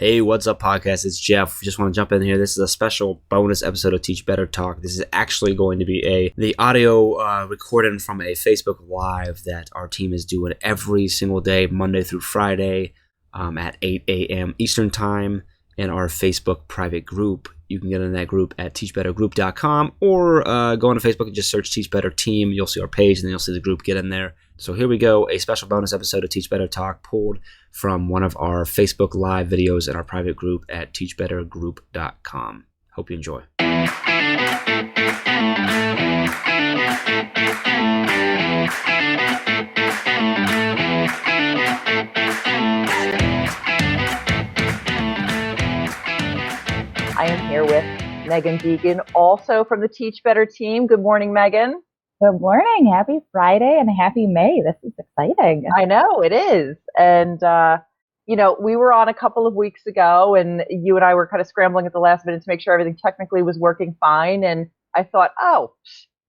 Hey, what's up, podcast? It's Jeff. Just want to jump in here. This is a special bonus episode of Teach Better Talk. This is actually going to be the audio recording from a Facebook Live that our team is doing every single day, Monday through Friday, at 8 a.m. Eastern Time in our Facebook private group. You can get in that group at teachbettergroup.com or go on to Facebook and just search Teach Better Team. You'll see our page and then you'll see the group. Get in there. So here we go, a special bonus episode of Teach Better Talk pulled from one of our Facebook Live videos in our private group at teachbettergroup.com. Hope you enjoy. I am here with Megan Deegan, also from the Teach Better team. Good morning, Megan. Good morning. Happy Friday and happy May. This is exciting. I know it is. And, we were on a couple of weeks ago and you and I were kind of scrambling at the last minute to make sure everything technically was working fine. And I thought,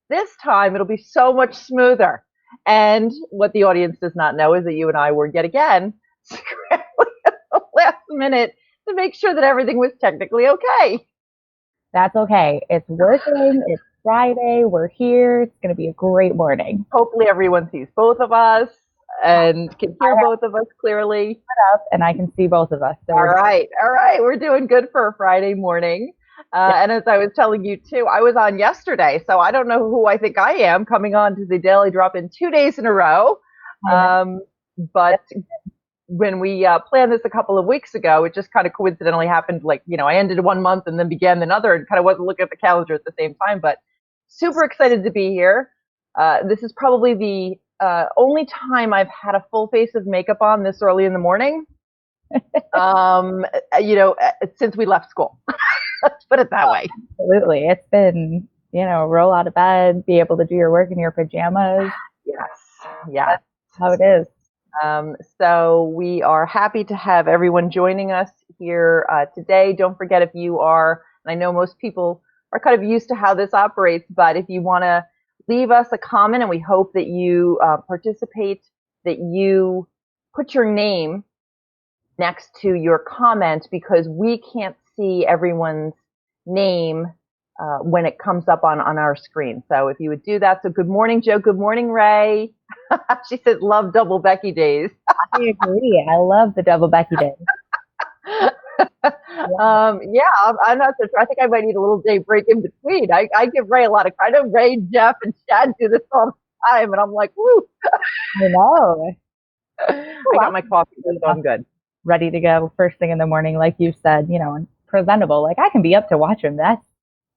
this time it'll be so much smoother. And what the audience does not know is that you and I were yet again scrambling at the last minute to make sure that everything was technically okay. That's okay. It's working. It's Friday. We're here. It's going to be a great morning. Hopefully everyone sees both of us and can hear both of us clearly. And I can see both of us. So all right. We're doing good for a Friday morning. And as I was telling you too, I was on yesterday, so I don't know who I think I am coming on to the Daily Drop-In 2 days in a row. But when we planned this a couple of weeks ago, it just kind of coincidentally happened. I ended 1 month and then began another and kind of wasn't looking at the calendar at the same time, but super excited to be here. This is probably the only time I've had a full face of makeup on this early in the morning, since we left school. Let's put it that way. Absolutely. It's been, roll out of bed, be able to do your work in your pajamas. Yes. That's how it is. So we are happy to have everyone joining us here today. Don't forget, if you are, and I know most people are kind of used to how this operates, but if you want to leave us a comment, and we hope that you participate, that you put your name next to your comment, because we can't see everyone's name when it comes up on our screen. So if you would do that. So good morning, Joe. Good morning, Ray. She said, love double Becky days. I agree. I love the double Becky days. I'm not so sure. I think I might need a little day break in between. I give Ray a lot of credit. Ray, Jeff, and Chad do this all the time, and I'm like, woo. I know. I got my coffee, so I'm good. Ready to go first thing in the morning, like you said, and presentable. Like I can be up to watch them. That's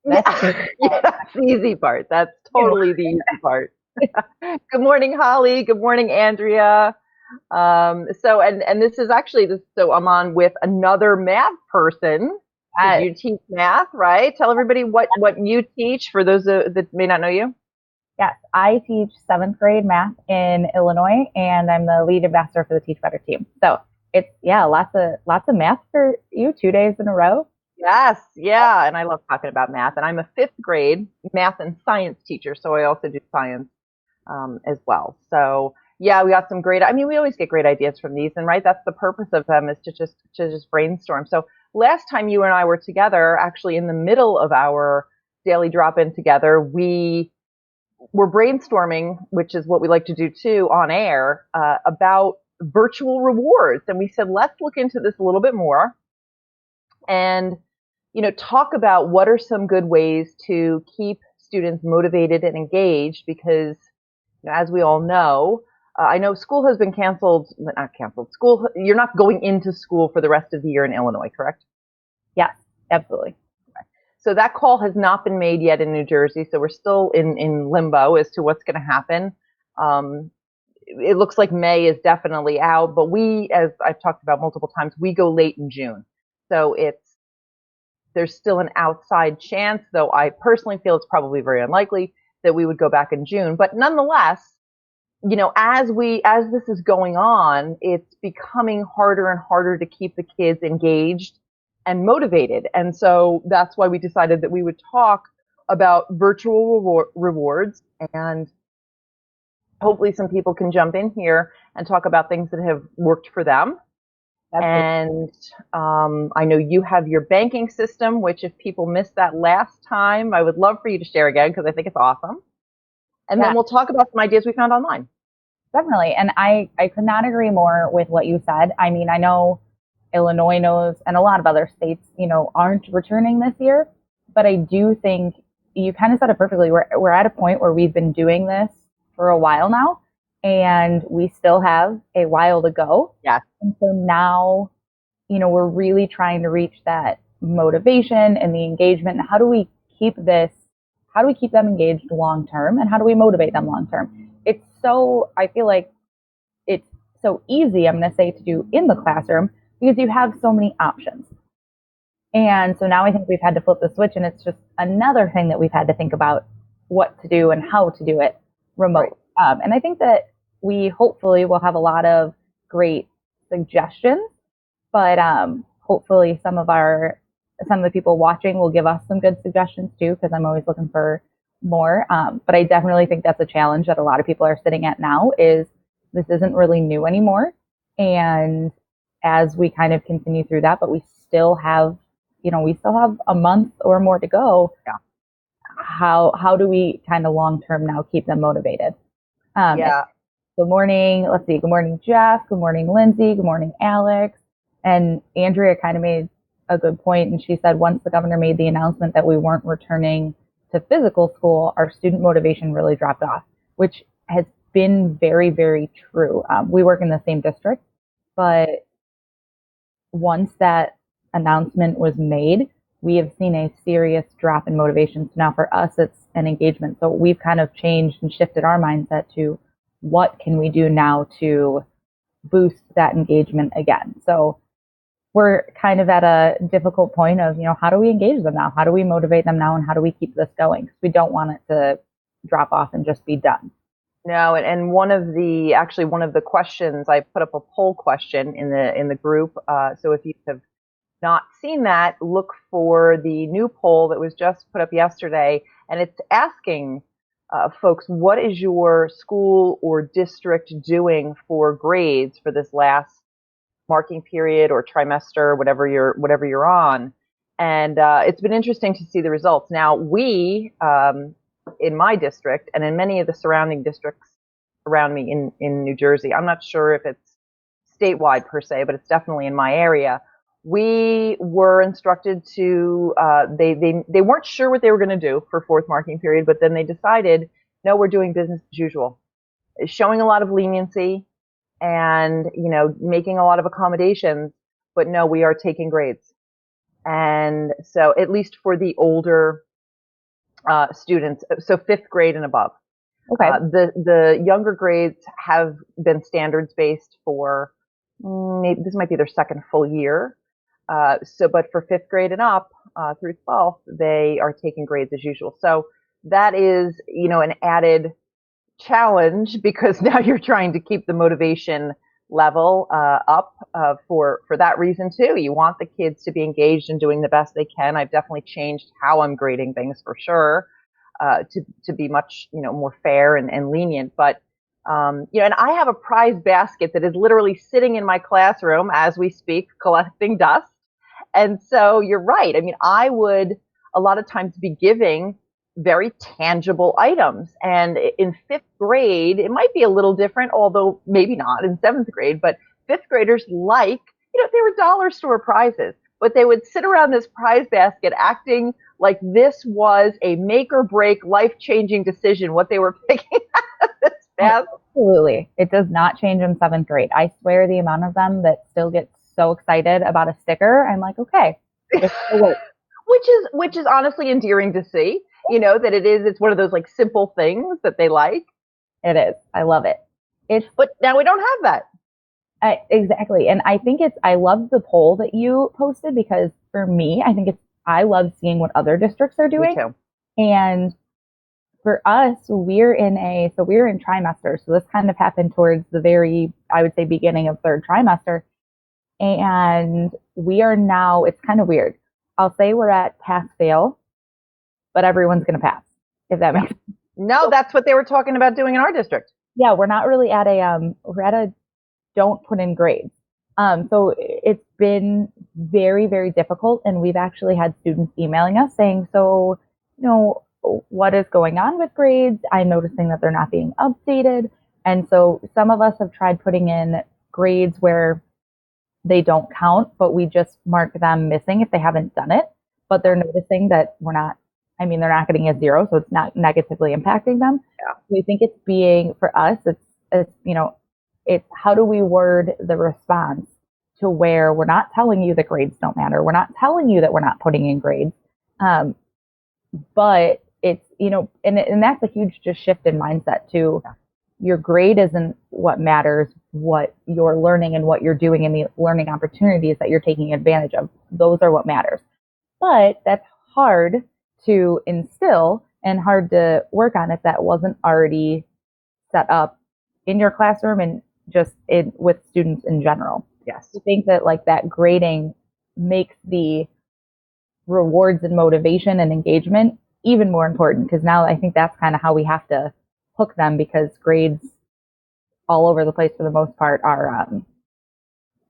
that's the easy part. That's totally the easy part. Good morning, Holly. Good morning, Andrea. So this is actually so I'm on with another math person. You teach math, right? Tell everybody what you teach for those that may not know you. Yes, I teach 7th grade math in Illinois, and I'm the lead ambassador for the Teach Better team. So it's lots of math for you 2 days in a row. Yes, yeah, and I love talking about math. And I'm a 5th grade math and science teacher, so I also do science as well. So yeah, we got some great. I mean, we always get great ideas from these, and right, that's the purpose of them, is to just brainstorm. So last time you and I were together, actually in the middle of our daily drop-in together, we were brainstorming, which is what we like to do too on air, about virtual rewards. And we said, let's look into this a little bit more and, talk about what are some good ways to keep students motivated and engaged, because as we all know, I know school has been not canceled. You're not going into school for the rest of the year in Illinois, correct? Yes, absolutely. So that call has not been made yet in New Jersey. So we're still in limbo as to what's going to happen. It looks like May is definitely out, but we, as I've talked about multiple times, we go late in June. So there's still an outside chance, though I personally feel it's probably very unlikely that we would go back in June. But nonetheless, as this is going on, it's becoming harder and harder to keep the kids engaged and motivated. And so that's why we decided that we would talk about virtual rewards, and hopefully some people can jump in here and talk about things that have worked for them. And I know you have your banking system, which if people missed that last time, I would love for you to share again because I think it's awesome. And then we'll talk about some ideas we found online. Definitely. And I could not agree more with what you said. I mean, I know Illinois knows and a lot of other states, aren't returning this year. But I do think you kind of said it perfectly. We're at a point where we've been doing this for a while now, and we still have a while to go. Yeah. And so now, we're really trying to reach that motivation and the engagement. And how do we keep them engaged long term? And how do we motivate them long term? I feel like it's so easy, I'm going to say, to do in the classroom because you have so many options. And so now I think we've had to flip the switch, and it's just another thing that we've had to think about what to do and how to do it remote. Right. And I think that we hopefully will have a lot of great suggestions, but hopefully some of the people watching will give us some good suggestions too, because I'm always looking for more. But I definitely think that's a challenge that a lot of people are sitting at now is this isn't really new anymore. And as we kind of continue through that, but we still have a month or more to go. Yeah. How do we kind of long-term now keep them motivated? Good morning. Let's see. Good morning, Jeff. Good morning, Lindsay. Good morning, Alex. And Andrea kind of made a good point. And she said, once the governor made the announcement that we weren't returning to physical school, our student motivation really dropped off, which has been very, very true. We work in the same district, but once that announcement was made, we have seen a serious drop in motivation. So now for us, it's an engagement. So we've kind of changed and shifted our mindset to what can we do now to boost that engagement again. So we're kind of at a difficult point of, how do we engage them now? How do we motivate them now? And how do we keep this going? Because we don't want it to drop off and just be done. No, and one of the questions, I put up a poll question in the group. So if you have not seen that, look for the new poll that was just put up yesterday, and it's asking folks, what is your school or district doing for grades for this last marking period or trimester, whatever you're on? And it's been interesting to see the results. Now, we in my district and in many of the surrounding districts around me in New Jersey, I'm not sure if it's statewide per se, but it's definitely in my area. We were instructed to, they weren't sure what they were going to do for fourth marking period, but then they decided, no, we're doing business as usual. Showing a lot of leniency and, making a lot of accommodations, but no, we are taking grades. And so at least for the older students, so fifth grade and above. Okay. The younger grades have been standards based for maybe this might be their second full year. But for fifth grade and up through 12th, they are taking grades as usual. So that is, an added challenge because now you're trying to keep the motivation level up for that reason too. You want the kids to be engaged and doing the best they can. I've definitely changed how I'm grading things for sure to be much more fair and lenient. But and I have a prize basket that is literally sitting in my classroom as we speak, collecting dust. And so you're right. I mean, I would a lot of times be giving very tangible items. And in fifth grade, it might be a little different, although maybe not in seventh grade, but fifth graders they were dollar store prizes, but they would sit around this prize basket acting like this was a make or break life-changing decision, what they were picking out of this basket. Absolutely. It does not change in seventh grade. I swear the amount of them that still get so excited about a sticker, I'm like, okay. Which is honestly endearing to see, that it's one of those like simple things that they like. It is. I love it. But now we don't have that. Exactly. And I think I love the poll that you posted because for me, I love seeing what other districts are doing. Me too. And for us, we're in trimester. So this kind of happened towards the very, I would say, beginning of third trimester. And we are now, it's kind of weird. I'll say we're at pass fail, but everyone's going to pass, if that makes sense. No, that's what they were talking about doing in our district. Yeah, we're not really we're at a don't put in grades. So it's been very, very difficult. And we've actually had students emailing us saying, so, what is going on with grades? I'm noticing that they're not being updated. And so some of us have tried putting in grades where they don't count, but we just mark them missing if they haven't done it. But they're noticing that they're not getting a 0, so it's not negatively impacting them. Yeah. We think it's being, for us, it's how do we word the response to where we're not telling you that grades don't matter. We're not telling you that we're not putting in grades. But it's, and that's a huge just shift in mindset too. Yeah. Your grade isn't what matters, what you're learning and what you're doing and the learning opportunities that you're taking advantage of. Those are what matters. But that's hard to instill and hard to work on if that wasn't already set up in your classroom and just with students in general. Yes. I think that like that grading makes the rewards and motivation and engagement even more important, because now I think that's kind of how we have to hook them, because grades all over the place for the most part are,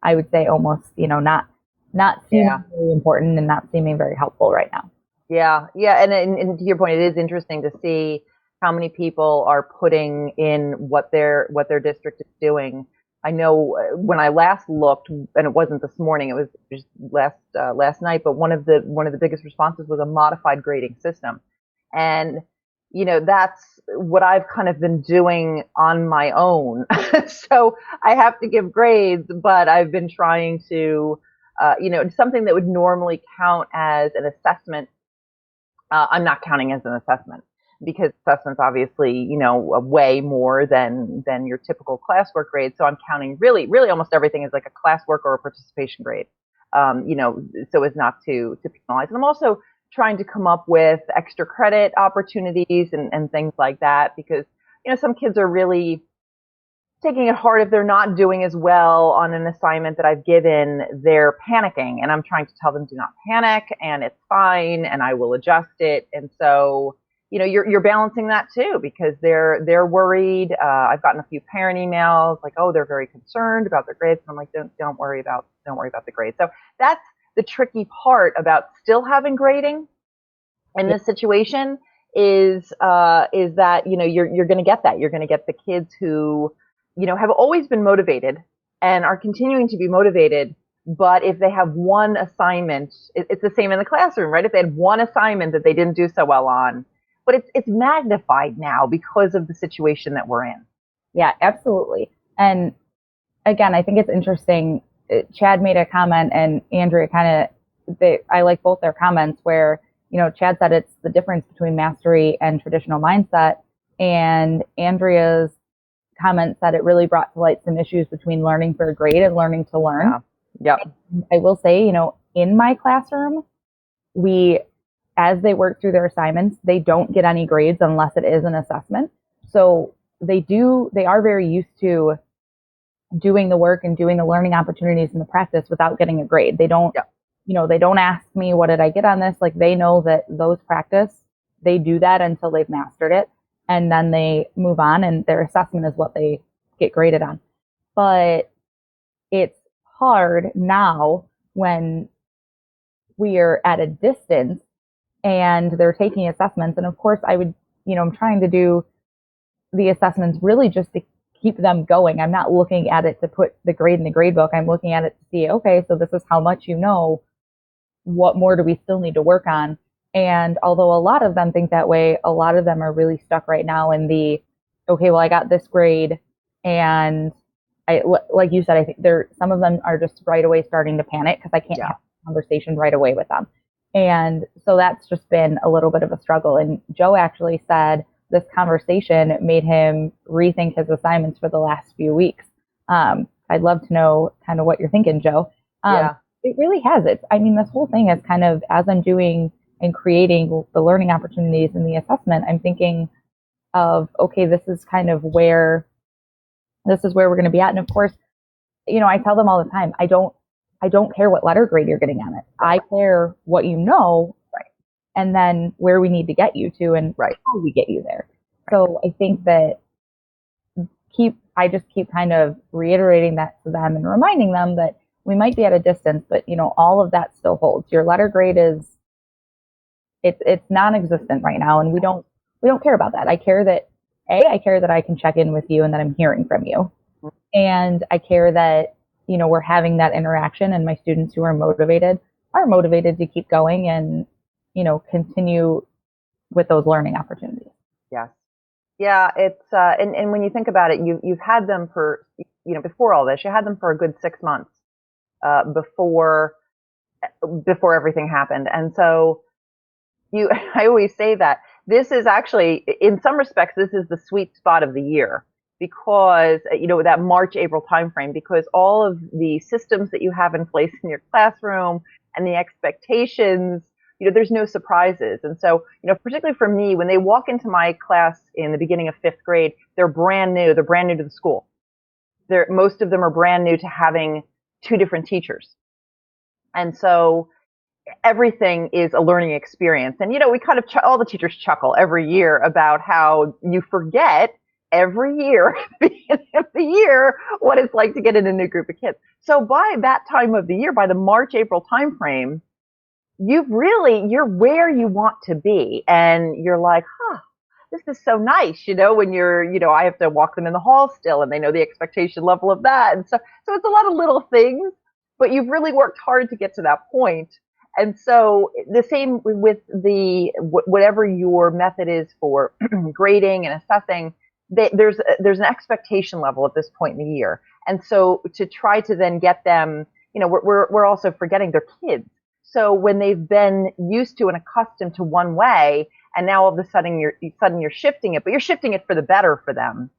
I would say almost, not seeming very important and not seeming very helpful right now. Yeah. Yeah. And to your point, it is interesting to see how many people are putting in what their district is doing. I know when I last looked, and it wasn't this morning, it was just last night, but one of the biggest responses was a modified grading system. And, that's what I've kind of been doing on my own. So I have to give grades, but I've been trying to, something that would normally count as an assessment. I'm not counting as an assessment, because assessment's obviously, way more than your typical classwork grade. So I'm counting really, really almost everything as like a classwork or a participation grade, so as not to penalize. And I'm also trying to come up with extra credit opportunities and things like that, because, some kids are really taking it hard if they're not doing as well on an assignment that I've given. They're panicking, and I'm trying to tell them, do not panic, and it's fine, and I will adjust it. And so, you're balancing that too, because they're worried. I've gotten a few parent emails like, oh, they're very concerned about their grades. And I'm like, don't worry about the grades. So that's the tricky part about still having grading in this situation is that, you're going to get that. You're going to get the kids who, have always been motivated and are continuing to be motivated. But if they have one assignment, it's the same in the classroom, right? If they had one assignment that they didn't do so well on, but it's magnified now because of the situation that we're in. Yeah, absolutely. And again, I think it's interesting. Chad made a comment, and Andrea I like both their comments, where, Chad said it's the difference between mastery and traditional mindset. And Andrea's comment said it really brought to light some issues between learning for a grade and learning to learn. Yeah. Yep. I will say, in my classroom, as they work through their assignments, they don't get any grades unless it is an assessment. So they are very used to doing the work and doing the learning opportunities and the practice without getting a grade. They don't, they don't ask me, what did I get on this? Like, they know that those practice, they do that until they've mastered it. And then they move on, and their assessment is what they get graded on. But it's hard now when we are at a distance and they're taking assessments. And of course, I'm trying to do the assessments really just to keep them going. I'm not looking at it to put the grade in the grade book. I'm looking at it to see, okay, so this is how much you know. What more do we still need to work on? And although a lot of them think that way, a lot of them are really stuck right now in the, okay, well, I got this grade, and like you said, I think some of them are just right away starting to panic because I can't have a conversation right away with them. And so that's just been a little bit of a struggle. And Joe actually said this conversation made him rethink his assignments for the last few weeks. I'd love to know kind of what you're thinking, Joe. It really has. This whole thing is kind of, as I'm doing and creating the learning opportunities in the assessment, I'm thinking of, okay, this is where we're going to be at. And of course, I tell them all the time, I don't care what letter grade you're getting on it. I care what you know, right, and then where we need to get you to, and right, how we get you there. So I think that keep I just keep kind of reiterating that to them and reminding them that we might be at a distance, but all of that still holds. Your letter grade is it's non-existent right now, and we don't care about that. I care that I can check in with you and that I'm hearing from you, and I care that we're having that interaction, and my students who are motivated to keep going and continue with those learning opportunities. Yes. Yeah, it's and when you think about it, you've had them for before all this, you had them for a good 6 months before everything happened, and so I always say that this is actually, in some respects, this is the sweet spot of the year because that March-April timeframe, because all of the systems that you have in place in your classroom and the expectations. There's no surprises. And so, particularly for me, when they walk into my class in the beginning of 5th grade, they're brand new. They're brand new to the school. Most of them are brand new to having 2 different teachers. And so everything is a learning experience. And, we kind of, all the teachers chuckle every year about how you forget every year at the beginning of the year what it's like to get in a new group of kids. So by that time of the year, by the March-April timeframe, you're where you want to be. And you're like, this is so nice, when you're, I have to walk them in the hall still and they know the expectation level of that. And so it's a lot of little things, but you've really worked hard to get to that point. And so the same with whatever your method is for grading and assessing, there's an expectation level at this point in the year. And so to try to then get them, we're also forgetting they're kids. So when they've been used to and accustomed to one way, and now all of a sudden you're shifting it, but you're shifting it for the better for them.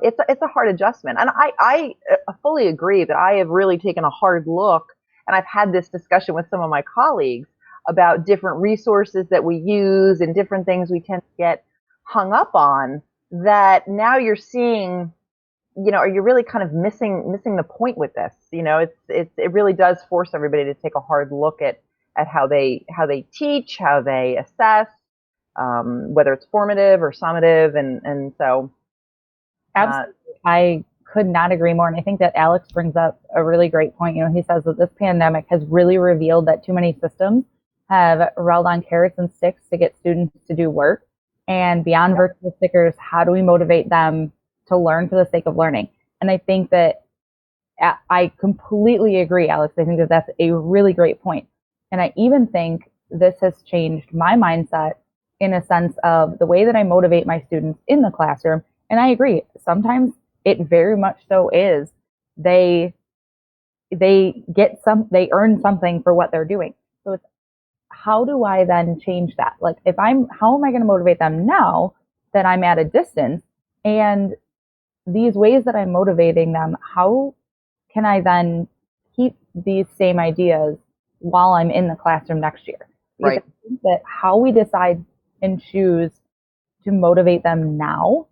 It's a hard adjustment, and I fully agree that I have really taken a hard look, and I've had this discussion with some of my colleagues about different resources that we use and different things we tend to get hung up on. That now you're seeing, are you really kind of missing the point with this? It really does force everybody to take a hard look at how they teach, how they assess, whether it's formative or summative, and so. Absolutely, I could not agree more. And I think that Alex brings up a really great point. He says that this pandemic has really revealed that too many systems have relied on carrots and sticks to get students to do work. And beyond virtual stickers, how do we motivate them to learn for the sake of learning? And I think that I completely agree, Alex. I think that that's a really great point. And I even think this has changed my mindset in a sense of the way that I motivate my students in the classroom. And I agree, sometimes it very much so is they earn something for what they're doing. So it's, how do I then change that? Like, how am I going to motivate them now that I'm at a distance? And these ways that I'm motivating them, how can I then keep these same ideas while I'm in the classroom next year? Because right. I think that how we decide and choose to motivate them now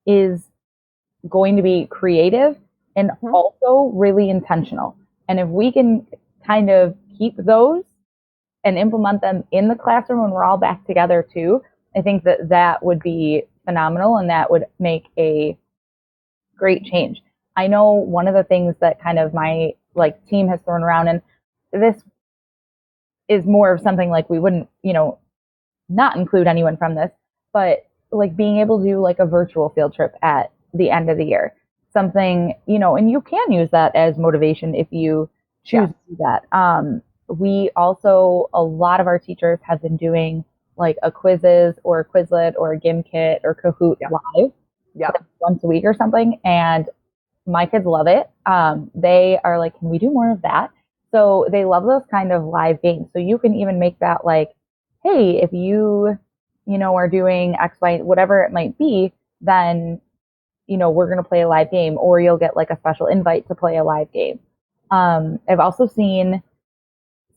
is going to be creative and also really intentional. And if we can kind of keep those and implement them in the classroom when we're all back together too, I think that would be phenomenal, and that would make a great change. I know one of the things that kind of my team has thrown around, and this is more of something like we wouldn't, not include anyone from this, but being able to do a virtual field trip at the end of the year, something, and you can use that as motivation if you choose to do that. We also, a lot of our teachers have been doing a quizzes or a Quizlet or a Gimkit or Kahoot live once a week or something. And my kids love it. They are like, can we do more of that? So they love those kind of live games. So you can even make that hey, if you are doing X, Y, whatever it might be, then, we're going to play a live game, or you'll get a special invite to play a live game. I've also seen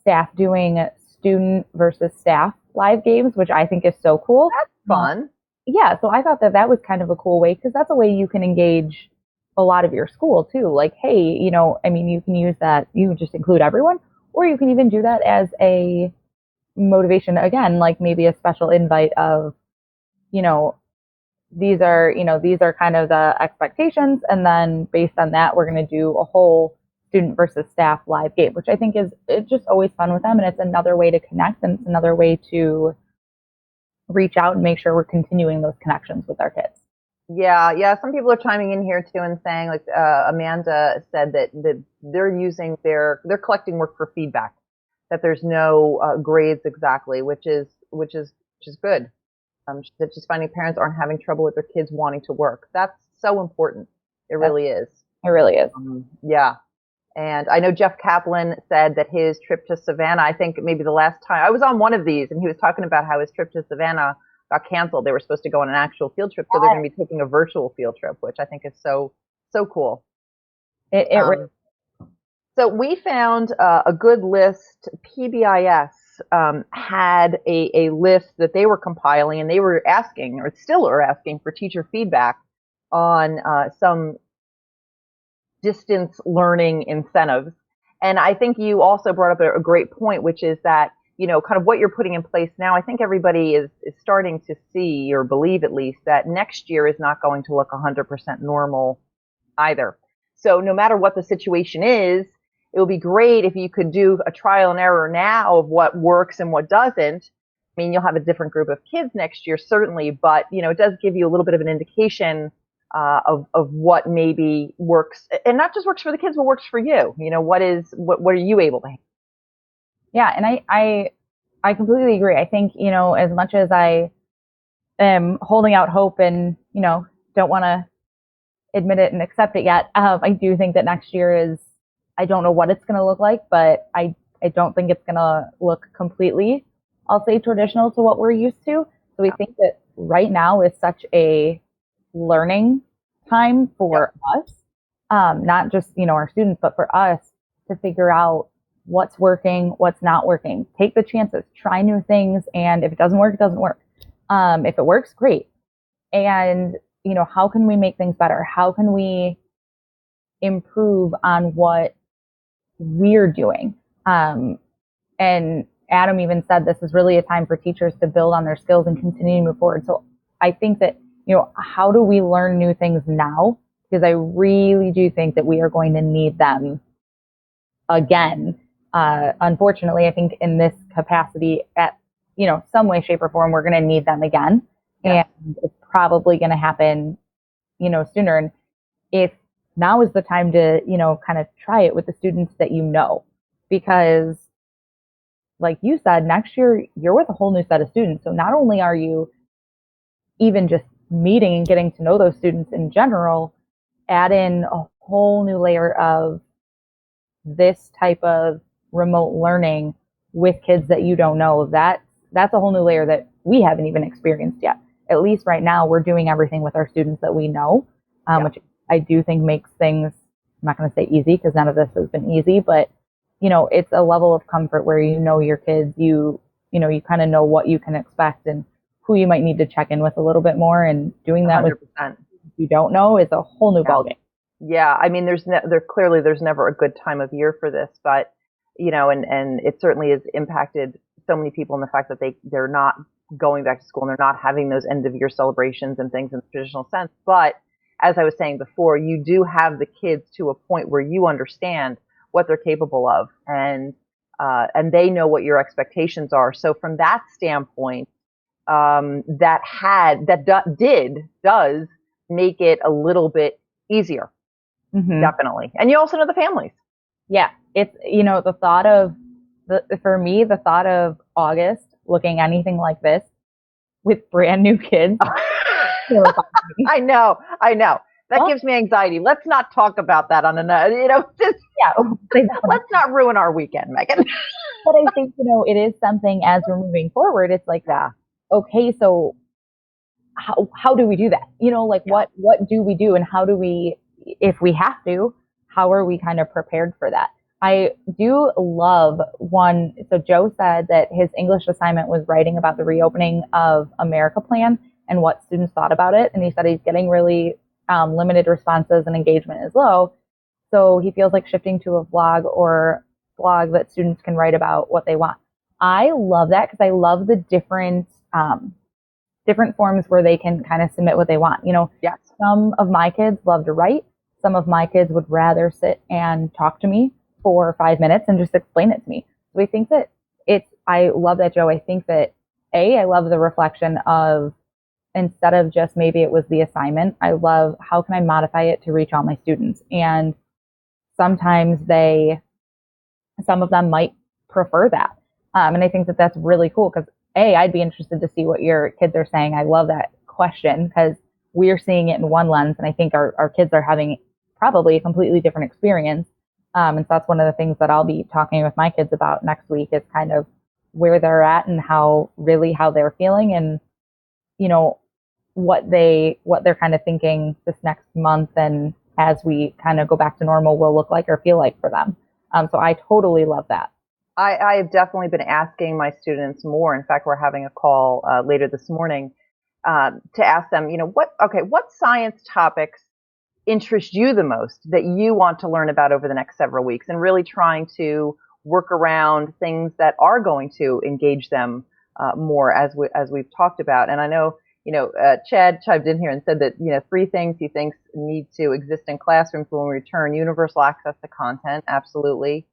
staff doing student versus staff live games, which I think is so cool. That's fun. Yeah. So I thought that was kind of a cool way, because that's a way you can engage a lot of your school too. Hey, you can use that. You can just include everyone, or you can even do that as a motivation again, maybe a special invite of, these are, these are kind of the expectations. And then based on that, we're going to do a whole student versus staff live game, which I think it's just always fun with them. And it's another way to connect, and it's another way to reach out and make sure we're continuing those connections with our kids. Yeah. Some people are chiming in here too and saying, like, Amanda said that they're collecting work for feedback, that there's no grades exactly, which is good. That she's finding parents aren't having trouble with their kids wanting to work. That's so important. It really is. It really is. Yeah. And I know Jeff Kaplan said that his trip to Savannah, I think maybe the last time I was on one of these, and he was talking about how his trip to Savannah got canceled. They were supposed to go on an actual field trip, so they're going to be taking a virtual field trip, which I think is so cool. So we found a good list. PBIS had a list that they were compiling, and they were asking, or still are asking, for teacher feedback on some distance learning incentives. And I think you also brought up a great point, which is that, kind of what you're putting in place now. I think everybody is starting to see, or believe at least, that next year is not going to look 100% normal either. So no matter what the situation is, it would be great if you could do a trial and error now of what works and what doesn't. I mean, you'll have a different group of kids next year, certainly, but, it does give you a little bit of an indication of what maybe works, and not just works for the kids, but works for you. What are you able to handle? Yeah, and I completely agree. I think, as much as I am holding out hope and, don't want to admit it and accept it yet, I do think that next year is, I don't know what it's going to look like, but I don't think it's going to look completely, I'll say, traditional to what we're used to. So we think that right now is such a learning time for us, not just, our students, but for us to figure out what's working, what's not working. Take the chances, try new things, and if it doesn't work, it doesn't work. If it works, great. And, how can we make things better? How can we improve on what we're doing? And Adam even said this is really a time for teachers to build on their skills and continue to move forward. So I think that, how do we learn new things now? Because I really do think that we are going to need them again. Unfortunately, I think in this capacity at, some way, shape, or form, we're going to need them again. Yeah. And it's probably going to happen, sooner. And if now is the time to, kind of try it with the students that because like you said, next year you're with a whole new set of students. So not only are you even just meeting and getting to know those students in general, add in a whole new layer of this type of remote learning with kids that you don't know. That's a whole new layer that we haven't even experienced yet. At least right now, we're doing everything with our students that we know, which I do think makes things, I'm not going to say easy because none of this has been easy, but it's a level of comfort where your kids, you kind of know what you can expect and who you might need to check in with a little bit more, and doing that 100%. With you don't know is a whole new ballgame. Yeah, I mean, there's never a good time of year for this, but and it certainly has impacted so many people in the fact that they're not going back to school and they're not having those end of year celebrations and things in the traditional sense. But as I was saying before, you do have the kids to a point where you understand what they're capable of, and they know what your expectations are. So from that standpoint, does make it a little bit easier. Mm-hmm. Definitely. And you also know the families. Yeah. It's, the thought of for me, the thought of August looking anything like this with brand new kids. I know. That gives me anxiety. Let's not talk about that on another, let's not ruin our weekend, Megan. But I think, it is something as we're moving forward, it's like, okay, so how do we do that? What do we do, and how do we, if we have to, how are we kind of prepared for that? I do love one. So Joe said that his English assignment was writing about the reopening of America Plan and what students thought about it. And he said he's getting really limited responses and engagement is low. So he feels like shifting to a vlog or blog that students can write about what they want. I love that because I love the different different forms where they can kind of submit what they want. Yes. Some of my kids love to write. Some of my kids would rather sit and talk to me for 5 minutes and just explain it to me. So I think that I love that, Joe. I think that I love the reflection of, instead of just maybe it was the assignment, I love how can I modify it to reach all my students. And sometimes some of them might prefer that. And I think that that's really cool because I'd be interested to see what your kids are saying. I love that question because we're seeing it in one lens, and I think our kids are having probably a completely different experience. And so that's one of the things that I'll be talking with my kids about next week is kind of where they're at and how they're feeling, and what they're kind of thinking this next month, and as we kind of go back to normal will look like or feel like for them. So I totally love that. I have definitely been asking my students more. In fact, we're having a call later this morning to ask them, what science topics interest you the most that you want to learn about over the next several weeks, and really trying to work around things that are going to engage them more, as we've talked about. And I know, Chad chimed in here and said that, 3 things he thinks need to exist in classrooms when we return: universal access to content, absolutely,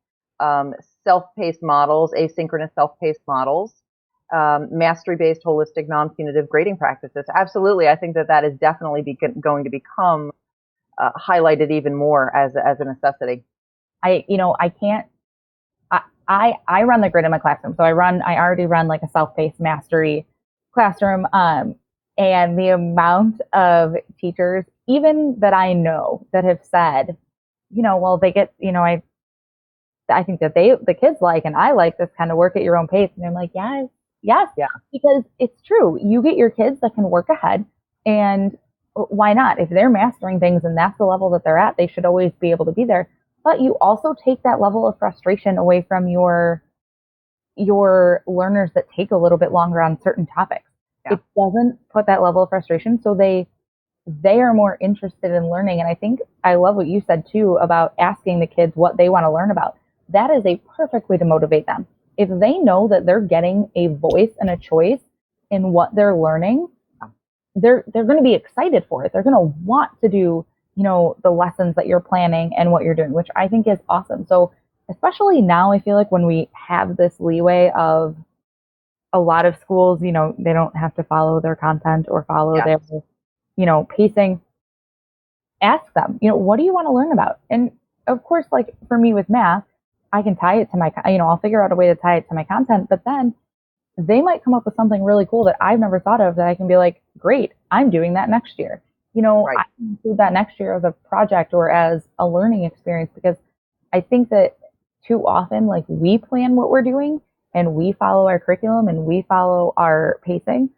self-paced models, asynchronous self-paced models, mastery-based, holistic, non-punitive grading practices. Absolutely, I think that is definitely going to become highlighted even more as a necessity. I run the grid in my classroom. So I already run like a self-paced mastery classroom. And the amount of teachers, even that I know, that have said, well, they get, I think that the kids like, and I like this kind of work at your own pace. And I'm like, yes, yeah, because it's true. You get your kids that can work ahead, and why not? If they're mastering things and that's the level that they're at, they should always be able to be there. But you also take that level of frustration away from your learners that take a little bit longer on certain topics. Yeah. It doesn't put that level of frustration, so they are more interested in learning. And I think I love what you said too about asking the kids what they want to learn about. That is a perfect way to motivate them. If they know that they're getting a voice and a choice in what they're learning, they're going to be excited for it. They're going to want to do, the lessons that you're planning and what you're doing, which I think is awesome. So especially now, I feel like when we have this leeway of a lot of schools, they don't have to follow their content or follow their, pacing. Ask them, what do you want to learn about? And of course, like for me with math, I can tie it to my, I'll figure out a way to tie it to my content, but then they might come up with something really cool that I've never thought of that I can be like, great, I'm doing that next year. Right. I can include that next year as a project or as a learning experience, because I think that too often, like, we plan what we're doing and we follow our curriculum and we follow our pacing,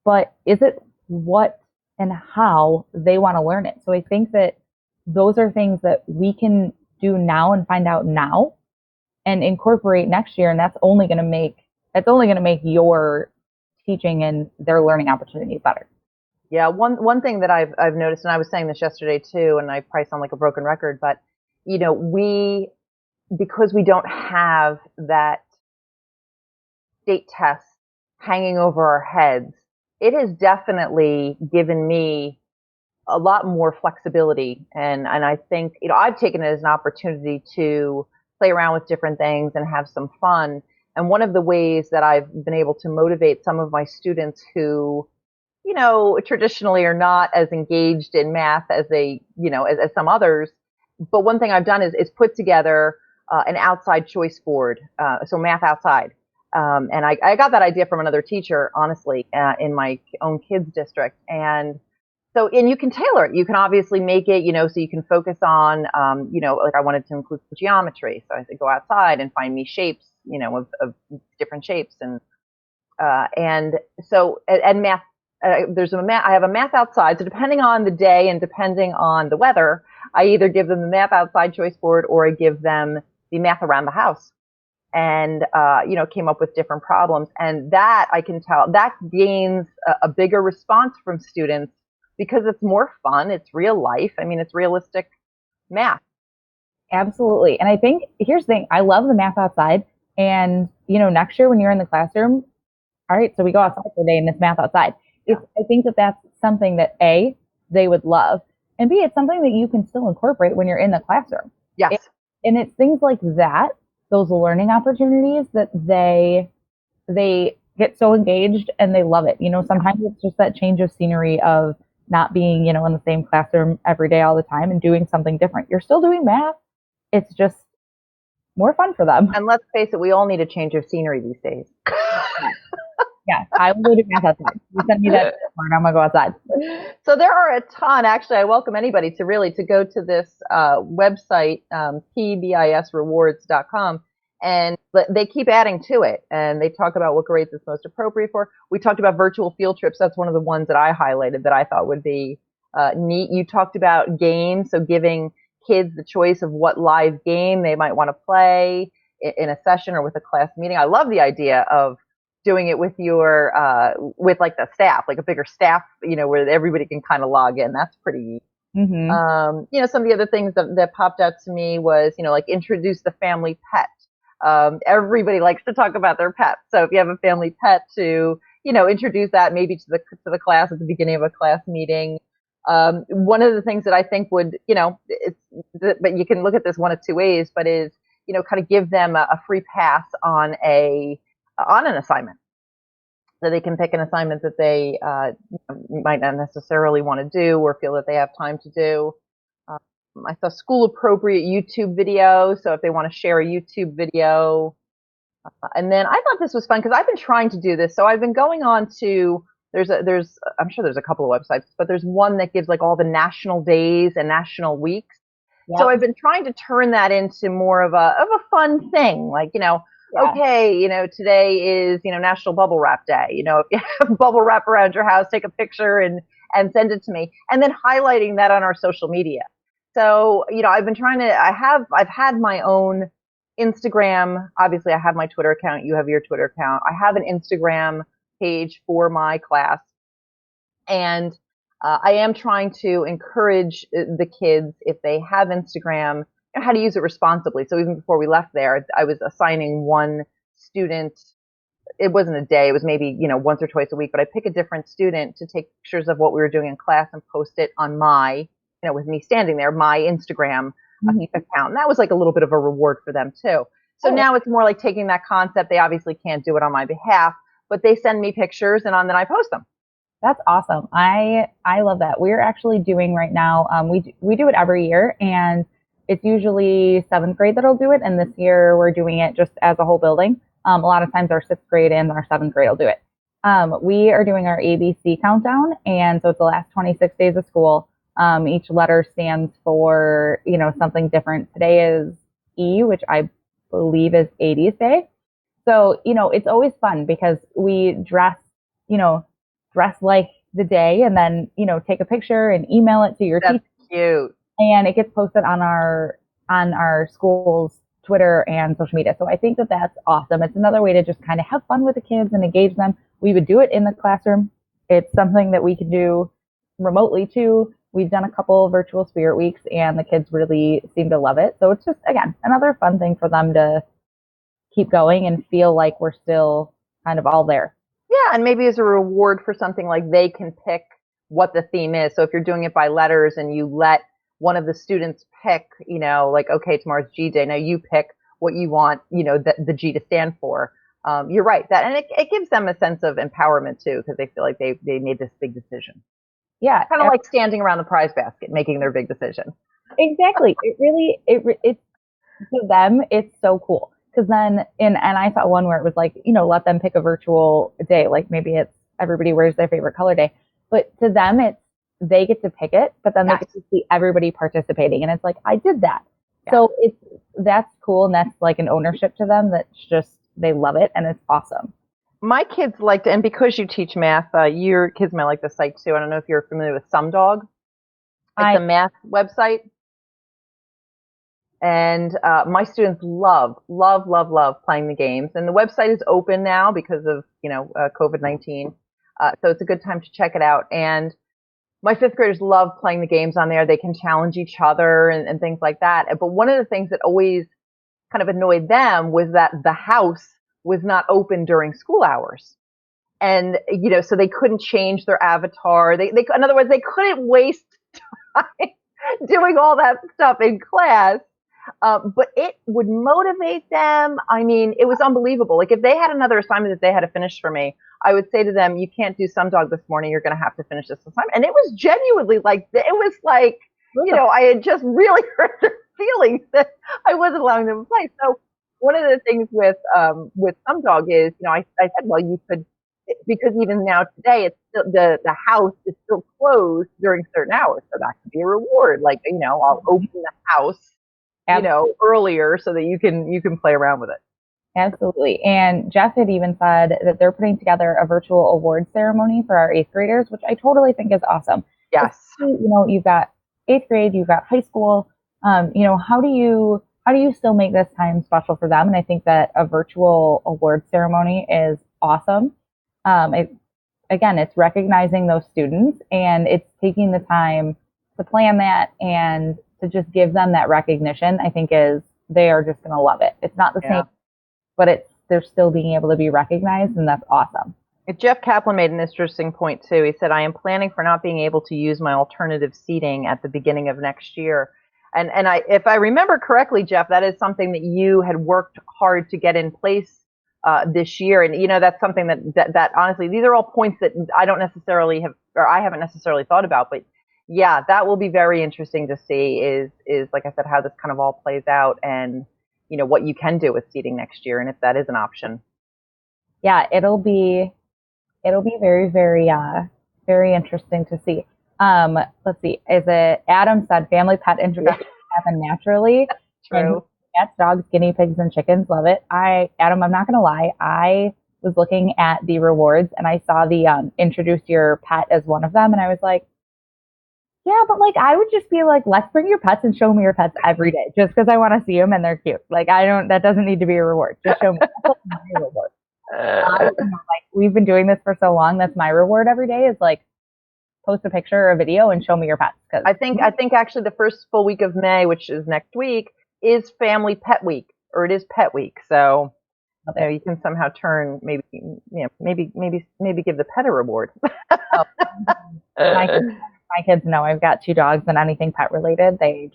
but is it what and how they want to learn it? So I think that those are things that we can do now and find out now and incorporate next year. And that's only going to make your teaching and their learning opportunities better. Yeah, one thing that I've noticed, and I was saying this yesterday too, and I probably sound like a broken record, but because we don't have that state test hanging over our heads, it has definitely given me a lot more flexibility, and I think I've taken it as an opportunity to play around with different things and have some fun. And one of the ways that I've been able to motivate some of my students who, traditionally are not as engaged in math as as some others. But one thing I've done is put together an outside choice board, so math outside. And I got that idea from another teacher, honestly, in my own kids district. And you can tailor it. You can obviously make it, so you can focus on, like I wanted to include geometry. So I said, go outside and find me shapes, of different shapes. And math, I have a math outside. So depending on the day and depending on the weather, I either give them the math outside choice board or I give them the math around the house. And, came up with different problems. And that, I can tell, that gains a bigger response from students because it's more fun. It's real life. I mean, it's realistic math. Absolutely. And I think, here's the thing, I love the math outside. And, next year when you're in the classroom, all right, so we go outside for a day and it's math outside. I think that that's something that A, they would love, and B, it's something that you can still incorporate when you're in the classroom. Yes. And it's things like that, those learning opportunities that they get so engaged and they love it. Sometimes it's just that change of scenery of not being, in the same classroom every day all the time and doing something different. You're still doing math. It's just more fun for them. And let's face it, we all need a change of scenery these days. Yes, I will go do math outside. You send me that and I'm gonna go outside. So there are a ton. Actually, I welcome anybody to go to this website, pbisrewards.com, and they keep adding to it. And they talk about what grades it's most appropriate for. We talked about virtual field trips. That's one of the ones that I highlighted that I thought would be neat. You talked about games, so giving kids the choice of what live game they might want to play in a session or with a class meeting. I love the idea of doing it with your with like the staff, like a bigger staff, where everybody can kind of log in. That's pretty neat. Mm-hmm. Some of the other things that popped out to me was, like introduce the family pet. Everybody likes to talk about their pets. So if you have a family pet to, introduce that maybe to the class at the beginning of a class meeting. One of the things that I think would, but you can look at this one of two ways, but is, kind of give them a free pass on an assignment. So they can pick an assignment that they might not necessarily want to do or feel that they have time to do. I saw school appropriate YouTube video. So if they want to share a YouTube video. And then I thought this was fun because I've been trying to do this. So I've been going on to, I'm sure there's a couple of websites, but there's one that gives like all the national days and national weeks. Yep. So I've been trying to turn that into more of a fun thing. Like, okay, today is, National Bubble Wrap Day. If you have bubble wrap around your house, take a picture and send it to me. And then highlighting that on our social media. So, I've been I've had my own Instagram. Obviously, I have my Twitter account. You have your Twitter account. I have an Instagram page for my class. And I am trying to encourage the kids, if they have Instagram, how to use it responsibly. So even before we left there, I was assigning one student. It wasn't a day. It was maybe, once or twice a week, but I pick a different student to take pictures of what we were doing in class and post it on my, with me standing there, my Instagram account. And that was like a little bit of a reward for them too. So now it's more like taking that concept. They obviously can't do it on my behalf, but they send me pictures and then I post them. That's awesome. I love that. We're actually doing right now, we do it every year, and it's usually 7th grade that'll do it. And this year we're doing it just as a whole building. A lot of times our 6th grade and our 7th grade will do it. We are doing our ABC countdown. And so it's the last 26 days of school. Each letter stands for, something different. Today is E, which I believe is 80s Day. So, it's always fun because we dress like the day and then, take a picture and email it to your teacher. That's cute. And it gets posted on our school's Twitter and social media. So I think that that's awesome. It's another way to just kind of have fun with the kids and engage them. We would do it in the classroom. It's something that we could do remotely too. We've done a couple virtual spirit weeks and the kids really seem to love it. So it's just, again, another fun thing for them to keep going and feel like we're still kind of all there. Yeah, and maybe as a reward for something, like they can pick what the theme is. So if you're doing it by letters and you let one of the students pick, like, okay, tomorrow's G Day. Now you pick what you want, the G to stand for. You're right. And it gives them a sense of empowerment too, because they feel like they made this big decision. Yeah. Kind of like standing around the prize basket, making their big decision. Exactly. It's to them, it's so cool. Because then, and I saw one where it was like, let them pick a virtual day. Like maybe it's everybody wears their favorite color day. But to them, it's they get to pick it, but then they get to see everybody participating. And it's like, I did that. Yeah. So that's cool. And that's like an ownership to them that's just, they love it. And it's awesome. My kids liked it. And because you teach math, your kids might like the site too. I don't know if you're familiar with SumDog. It's a math website. And my students love playing the games. And the website is open now because of, COVID-19. So it's a good time to check it out. And my 5th graders love playing the games on there. They can challenge each other and things like that. But one of the things that always kind of annoyed them was that the house was not open during school hours. And, so they couldn't change their avatar. They in other words, they couldn't waste time doing all that stuff in class. But it would motivate them. I mean, it was unbelievable. Like if they had another assignment that they had to finish for me, I would say to them, you can't do Some Dog this morning. You're going to have to finish this assignment. And it was genuinely like, I had just really hurt their feelings that I wasn't allowing them to play. So one of the things with Some Dog is, I said, well, you could, because even now today, it's still, the house is still closed during certain hours. So that could be a reward. Like, I'll open the house, earlier so that you can play around with it. Absolutely. And Jeff had even said that they're putting together a virtual award ceremony for our 8th graders, which I totally think is awesome. Yes. You've got 8th grade, you've got high school. How do you still make this time special for them? And I think that a virtual award ceremony is awesome. It's recognizing those students, and it's taking the time to plan that and to just give them that recognition. I think they are just going to love it. It's not the same, but they're still being able to be recognized, and that's awesome. Jeff Kaplan made an interesting point too. He said, I am planning for not being able to use my alternative seating at the beginning of next year. And if I remember correctly, Jeff, that is something that you had worked hard to get in place this year. And, that's something that honestly, these are all points that I don't necessarily have, or I haven't necessarily thought about, but yeah, that will be very interesting to see is like I said, how this kind of all plays out and, what you can do with seating next year and if that is an option. Yeah, it'll be very, very, very interesting to see. Let's see. Adam said family pet introductions happen naturally. True. Cats, dogs, guinea pigs, and chickens. Love it. Adam, I'm not going to lie. I was looking at the rewards and I saw the introduce your pet as one of them. And I was like, yeah, but like, I would just be like, let's bring your pets and show me your pets every day just because I want to see them and they're cute. Like, that doesn't need to be a reward. Just show me. That's my reward. We've been doing this for so long. That's my reward every day is like, post a picture or a video and show me your pets. I think actually the first full week of May, which is next week, is Family Pet Week, or it is Pet Week. So you can somehow turn maybe give the pet a reward. My kids know I've got 2 dogs, and anything pet related, they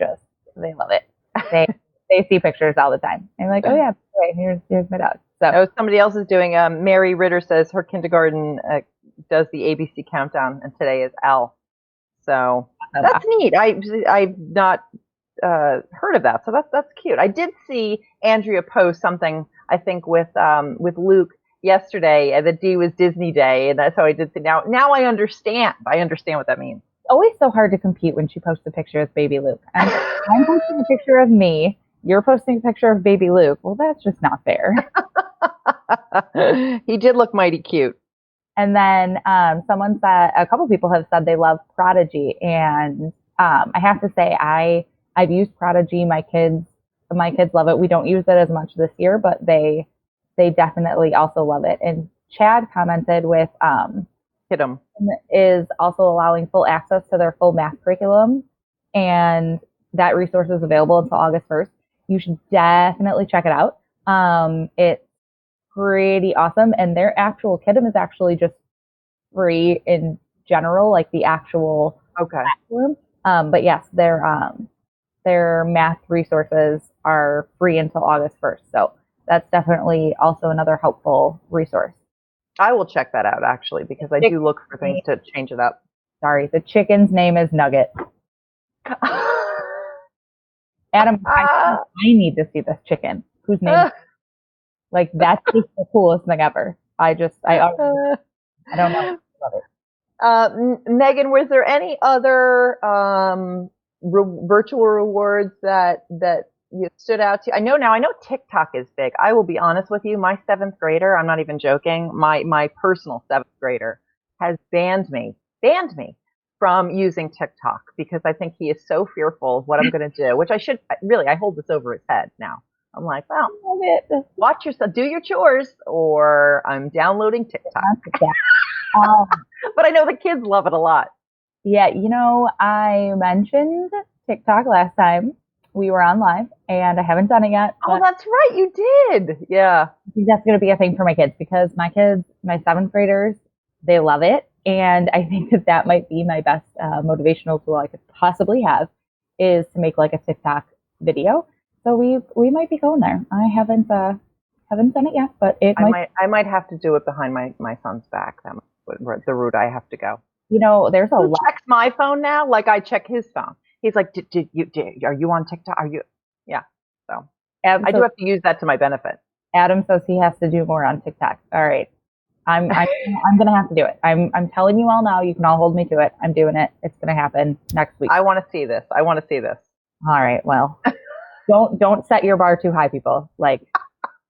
love it. They see pictures all the time. I'm like, oh yeah, here's my dog. So somebody else is doing. Mary Ritter says her kindergarten does the ABC countdown, and today is L. So that's neat. I've not heard of that, so that's cute. I did see Andrea post something, I think with Luke yesterday, and the D was Disney Day, and that's how I did see. Now I understand. I understand what that means. Always so hard to compete when she posts a picture of baby Luke. I'm posting a picture of me. You're posting a picture of baby Luke. Well, that's just not fair. He did look mighty cute. And then someone said, a couple people have said they love Prodigy, and I have to say I've used Prodigy. My kids love it. We don't use it as much this year, but they definitely also love it. And Chad commented with Kidum is also allowing full access to their full math curriculum, and that resource is available until August 1st. You should definitely check it out. It's pretty awesome, and their actual Kidum is actually just free in general, like the actual platform. But yes, their math resources are free until August 1st. So that's definitely also another helpful resource. I will check that out actually, because I do look for things to change it up. Sorry, the chicken's name is Nugget. Adam, I need to see this chicken. Whose name? Like, that's just the coolest thing ever. I don't know. I love it. Megan, was there any other virtual rewards that you stood out to? I know TikTok is big. I will be honest with you. My 7th grader, I'm not even joking, my personal 7th grader has banned me from using TikTok because I think he is so fearful of what I'm going to do, which I hold this over his head now. I'm like, well, watch yourself, do your chores, or I'm downloading TikTok. But I know the kids love it a lot. Yeah, I mentioned TikTok last time we were on live, and I haven't done it yet. Oh, that's right, you did. Yeah. I think that's going to be a thing for my kids because my kids, my seventh graders, they love it. And I think that that might be my best motivational tool I could possibly have is to make like a TikTok video. So we might be going there. I haven't done it yet, but I might have to do it behind my son's back. That might the route I have to go. There's a Who lot. checks my phone now? Like I check his phone. He's like, are you on TikTok? Are you? Yeah. So I do have to use that to my benefit. Adam says he has to do more on TikTok. All right. I'm gonna have to do it. I'm telling you all now. You can all hold me to it. I'm doing it. It's gonna happen next week. I want to see this. All right. Well, don't set your bar too high, people. Like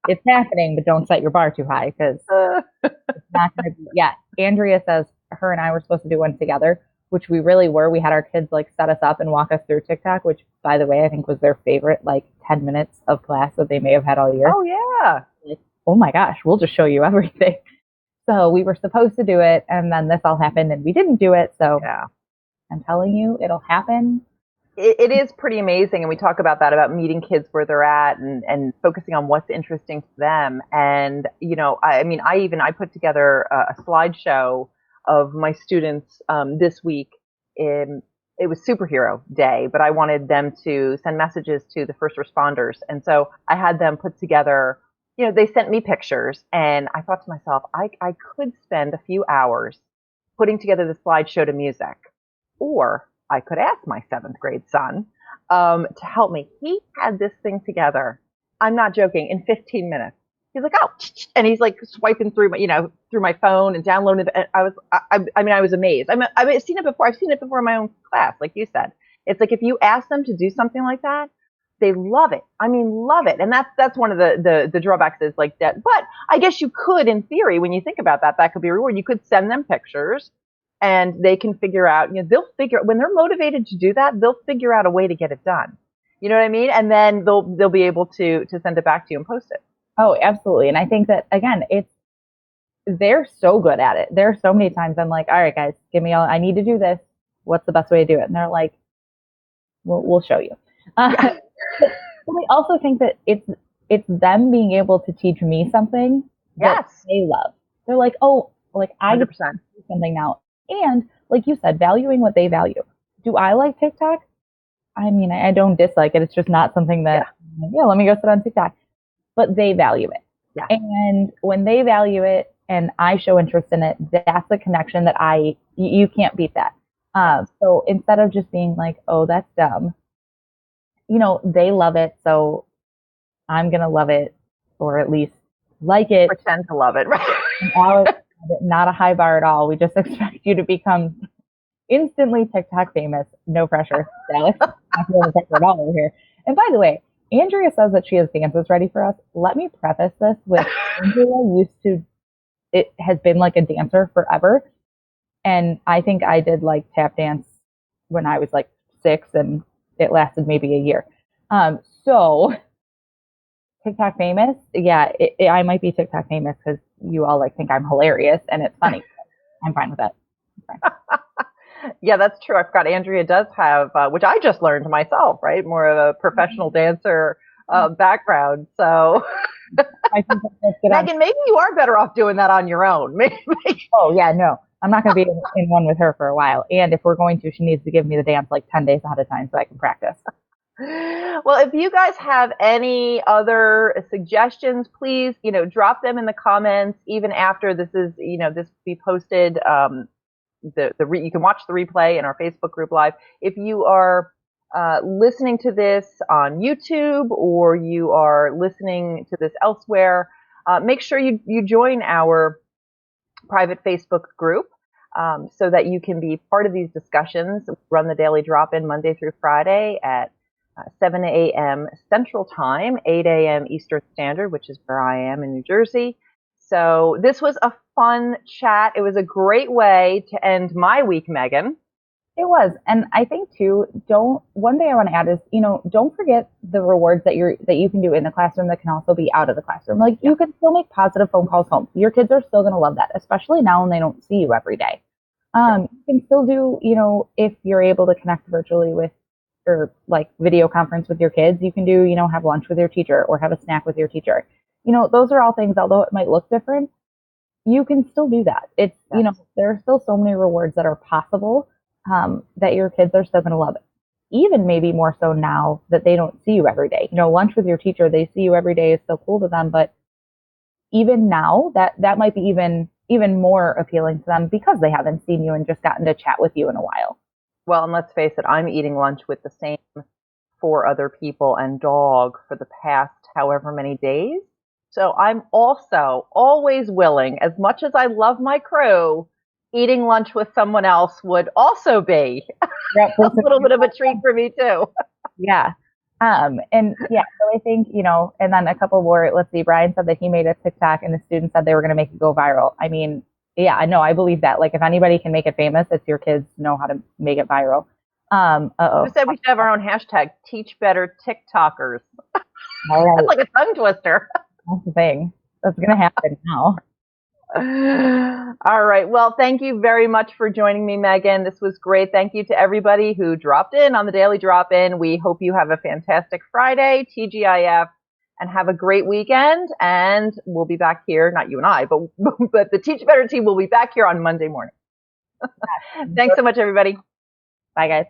it's happening, but don't set your bar too high because it's not gonna be. Yeah. Andrea says her and I were supposed to do one together, which we really were. We had our kids like set us up and walk us through TikTok, which by the way, I think was their favorite like 10 minutes of class that they may have had all year. Oh yeah. Like, oh my gosh, we'll just show you everything. So we were supposed to do it, and then this all happened, and we didn't do it. So yeah. I'm telling you, it'll happen. It is pretty amazing, and we talk about that, about meeting kids where they're at and focusing on what's interesting to them. And, I put together a slideshow of my students this week. It was Superhero Day, but I wanted them to send messages to the first responders. And so I had them put together, they sent me pictures, and I thought to myself, I could spend a few hours putting together the slideshow to music, or I could ask my seventh grade son to help me. He had this thing together. I'm not joking. In 15 minutes, he's like, oh, and he's like swiping through my phone and downloading it. I was amazed. I've seen it before. I've seen it before in my own class, like you said. It's like if you ask them to do something like that, they love it. Love it. And that's one of the drawbacks is like that. But I guess you could, in theory, when you think about that, that could be a reward. You could send them pictures. And they can figure out, when they're motivated to do that, they'll figure out a way to get it done. You know what I mean? And then they'll be able to send it back to you and post it. Oh, absolutely. And I think that, again, they're so good at it. There are so many times I'm like, all right, guys, I need to do this. What's the best way to do it? And they're like, we'll show you. But I also think that it's them being able to teach me something that they love. They're like, oh, like I get to do something now. And like you said, valuing what they value. Do I like TikTok? I don't dislike it. It's just not something that, let me go sit on TikTok. But they value it. Yeah. And when they value it and I show interest in it, that's a connection that you can't beat that. So instead of just being like, oh, that's dumb, they love it. So I'm going to love it, or at least like it. Pretend to love it, right? Not a high bar at all. We just expect you to become instantly TikTok famous. No pressure, Alex. Not feeling pressure at all over here. And by the way, Andrea says that she has dances ready for us. Let me preface this with Andrea has been like a dancer forever. And I think I did like tap dance when I was like 6 and it lasted maybe a year. So TikTok famous. Yeah, I might be TikTok famous because you all like think I'm hilarious and it's funny. I'm fine with that. Yeah, that's true. I forgot Andrea does have, which I just learned myself, right? More of a professional dancer background. So, I think that's good. Megan, maybe you are better off doing that on your own. Maybe. Oh yeah, no, I'm not going to be in one with her for a while. And if we're going to, she needs to give me the dance like 10 days ahead of time so I can practice. Well, if you guys have any other suggestions, please, drop them in the comments. Even after this is, this will be posted. You can watch the replay in our Facebook group live. If you are listening to this on YouTube or you are listening to this elsewhere, make sure you join our private Facebook group so that you can be part of these discussions. We run the Daily Drop-In Monday through Friday at 7 a.m. Central Time, 8 a.m. Eastern Standard, which is where I am in New Jersey. So this was a fun chat. It was a great way to end my week, Megan. It was. And I think too, one thing I want to add is, don't forget the rewards that you can do in the classroom that can also be out of the classroom. Like you can still make positive phone calls home. Your kids are still going to love that, especially now when they don't see you every day. You can still do, if you're able to connect virtually with, or like video conference with your kids, you can do, have lunch with your teacher or have a snack with your teacher. those are all things, although it might look different, you can still do that. It's, there are still so many rewards that are possible, that your kids are still going to love it. Even maybe more so now that they don't see you every day. Lunch with your teacher, they see you every day is still cool to them, but even now that might be even more appealing to them because they haven't seen you and just gotten to chat with you in a while. Well, and let's face it, I'm eating lunch with the same 4 other people and dog for the past however many days. So I'm also always willing, as much as I love my crew, eating lunch with someone else would also be a little bit of a treat for me too. Yeah. And yeah, so I think, and then a couple more, let's see, Brian said that he made a TikTok and the students said they were going to make it go viral. I mean, yeah, I know, I believe that. Like, if anybody can make it famous, it's your kids know how to make it viral. Who said we should have our own hashtag, Teach Better TikTokers? All right. That's like a tongue twister. That's the thing. That's going to happen now. All right. Well, thank you very much for joining me, Megan. This was great. Thank you to everybody who dropped in on the Daily Drop-In. We hope you have a fantastic Friday, TGIF, and have a great weekend. And we'll be back here, not you and I, but the Teach Better team will be back here on Monday morning. Thanks so much, everybody. Bye, guys.